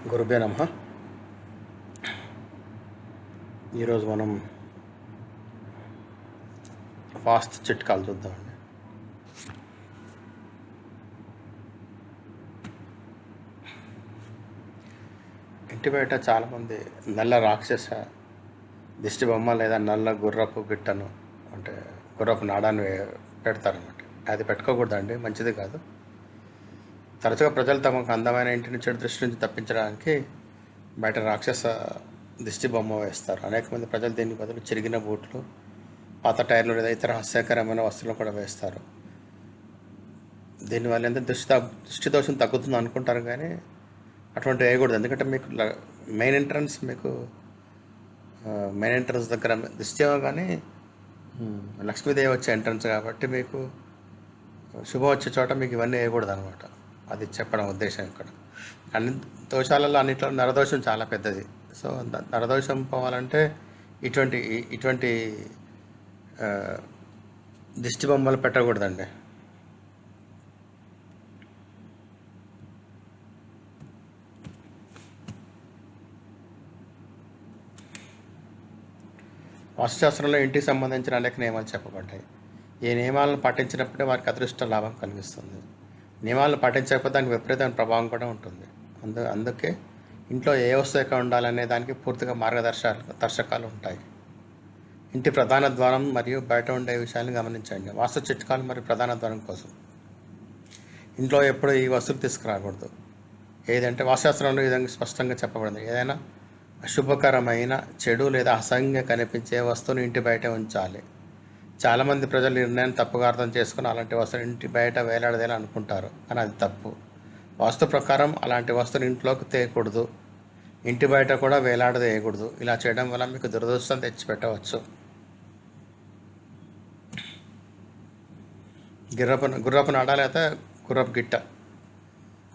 గురుభ్యో నమః. ఈరోజు మనం వాస్తు చిట్కాలు చూద్దామండి. ఇంటి బయట చాలామంది నల్ల రాక్షస దిష్టి బొమ్మ లేదా నల్ల గుర్రపు గిట్టను అంటే గుర్రపు నాడాన్ని పెడతారన్నమాట. అది పెట్టుకోకూడదండి, మంచిది కాదు. తరచుగా ప్రజలు తమకు అందమైన ఇంటిని చెడు దృష్టి నుంచి తప్పించడానికి బయట రాక్షస దిష్టి బొమ్మ వేస్తారు. అనేక మంది ప్రజలు దీనికి బదులు చిరిగిన బూట్లు, పాత టైర్లు లేదా ఇతర హాస్యకరమైన వస్తువులు కూడా వేస్తారు. దీనివల్ల ఎంత దృష్టి దోషం తగ్గుతుంది అనుకుంటారు, కానీ అటువంటి వేయకూడదు. ఎందుకంటే మీకు మెయిన్ ఎంట్రన్స్ దగ్గర దిష్టి కానీ లక్ష్మీదేవి వచ్చే ఎంట్రన్స్ కాబట్టి మీకు శుభం వచ్చే చోట మీకు ఇవన్నీ వేయకూడదు అనమాట. అది చెప్పడం ఉద్దేశం ఇక్కడ. అన్ని దోషాలలో అన్నింటిలో నరదోషం చాలా పెద్దది. సో నరదోషం పోవాలంటే ఇటువంటి దిష్టి బొమ్మలు పెట్టకూడదండి. వాస్తుశాస్త్రంలో ఇంటికి సంబంధించిన అనేక నియమాలు చెప్పబడ్డాయి. ఈ నియమాలను పాటించినప్పుడే వారికి అదృష్ట లాభం కలిగిస్తుంది. నియమాలను పాటించకపోతే దానికి విపరీతమైన ప్రభావం కూడా ఉంటుంది. అందుకే ఇంట్లో ఏ వస్తువు ఎక్కడ ఉండాలనే దానికి పూర్తిగా మార్గదర్శకాలు ఉంటాయి. ఇంటి ప్రధాన ద్వారం మరియు బయట ఉండే విషయాలను గమనించండి. వాస్తు చిట్కాలు మరియు ప్రధాన ద్వారం కోసం. ఇంట్లో ఎప్పుడు ఈ వస్తువులు తీసుకురాకూడదు. ఏదంటే వాస్తుశాస్త్రంలో ఈ విధంగా స్పష్టంగా చెప్పబడింది. ఏదైనా అశుభకరమైన, చెడు లేదా అసహ్యంగా కనిపించే వస్తువుని ఇంటి బయట ఉంచాలి. చాలామంది ప్రజలు నిర్ణయాన్ని తప్పుగా అర్థం చేసుకుని అలాంటి వస్తువులు ఇంటి బయట వేలాడదేలా అనుకుంటారు, కానీ అది తప్పు. వాస్తు ప్రకారం అలాంటి వస్తువులు ఇంట్లోకి తేయకూడదు, ఇంటి బయట కూడా వేలాడదేయకూడదు. ఇలా చేయడం వల్ల మీకు దురదృష్టం తెచ్చిపెట్టవచ్చు. గుర్రపు నాడ లేదా గుర్రపు గిట్ట.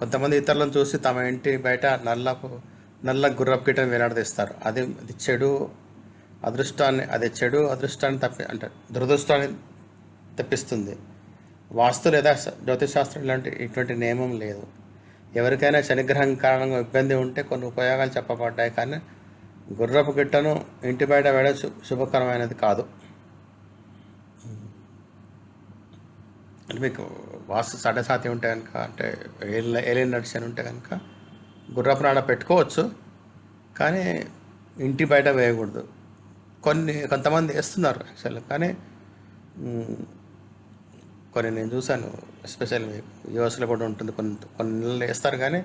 కొంతమంది ఇతరులను చూసి తమ ఇంటి బయట నల్ల గుర్రపు గిట్టను వేలాడదీస్తారు. అది చెడు అదృష్టాన్ని దురదృష్టాన్ని తెప్పిస్తుంది. వాస్తు లేదా జ్యోతిషాస్త్రం ఇటువంటి నియమం లేదు. ఎవరికైనా శనిగ్రహం కారణంగా ఇబ్బంది ఉంటే కొన్ని ఉపయోగాలు చెప్పబడ్డాయి, కానీ గుర్రపు గిట్టను ఇంటి బయట వేయడం శుభకరమైనది కాదు. అంటే మీకు వాస్తు సడసాతి ఉంటే కనుక, అంటే ఏలియన్ నడిచి ఉంటే కనుక గుర్రపు నాడ పెట్టుకోవచ్చు, కానీ ఇంటి బయట వేయకూడదు. కొంతమంది వేస్తున్నారు యాక్చువల్గా, కానీ కొన్ని నేను చూశాను. ఎస్పెషల్ యూఎస్లో కూడా ఉంటుంది, కొన్ని నెలలు వేస్తారు, కానీ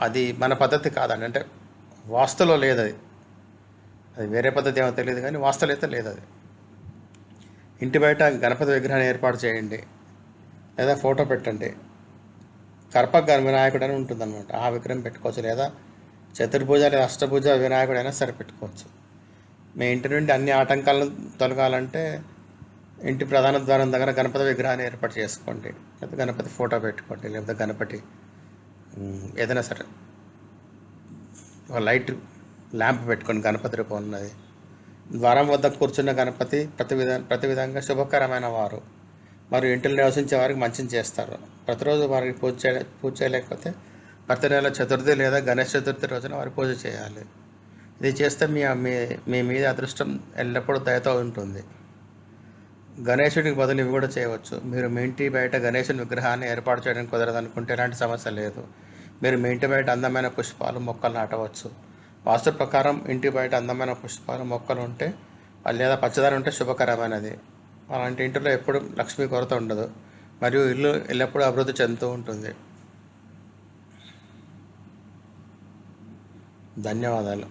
అది మన పద్ధతి కాదండి. అంటే వాస్తులో లేదు అది వేరే పద్ధతి ఏమో తెలియదు, కానీ వాస్తులో అయితే లేదు అది. ఇంటి బయట గణపతి విగ్రహాన్ని ఏర్పాటు చేయండి లేదా ఫోటో పెట్టండి. కర్పగ వినాయకుడు అని ఉంటుందన్నమాట, ఆ విగ్రహం పెట్టుకోవచ్చు. లేదా చతుర్భుజ లేదా అష్టభుజ వినాయకుడు అయినా సరే పెట్టుకోవచ్చు. మీ ఇంటి నుండి అన్ని ఆటంకాలను తొలగాలంటే ఇంటి ప్రధాన ద్వారం దగ్గర గణపతి విగ్రహాన్ని ఏర్పాటు చేసుకోండి, లేదా గణపతి ఫోటో పెట్టుకోండి, లేదా గణపతి ఏదైనా సరే ఒక లైట్ ల్యాంప్ పెట్టుకోండి. గణపతి రూపం ఉన్నది. ద్వారం వద్ద కూర్చున్న గణపతి ప్రతి విధంగా శుభకరమైన వారు మరియు ఇంటిలో నివసించే వారికి మంచిని చేస్తారు. ప్రతిరోజు వారికి పూజ చేయలేకపోతే ప్రతి నెల చతుర్థి లేదా గణేష్ చతుర్థి రోజున వారికి పూజ చేయాలి. ఇది చేస్తే మీ మీద అదృష్టం ఎల్లప్పుడూ దయతో ఉంటుంది. గణేశుడికి బదులు ఇవి కూడా చేయవచ్చు. మీరు మీ ఇంటి బయట గణేశుని విగ్రహాన్ని ఏర్పాటు చేయడం కుదరదనుకుంటే ఎలాంటి సమస్య లేదు. మీరు మీ ఇంటి బయట అందమైన పుష్పాలు, మొక్కలు నాటవచ్చు. వాస్తు ప్రకారం ఇంటి బయట అందమైన పుష్పాలు, మొక్కలు ఉంటే లేదా పచ్చదనం ఉంటే శుభకరమైనది. అలాంటి ఇంటిలో ఎప్పుడు లక్ష్మీ కొరత ఉండదు మరియు ఇల్లు ఎల్లప్పుడూ అభివృద్ధి చెందుతూ ఉంటుంది. ధన్యవాదాలు.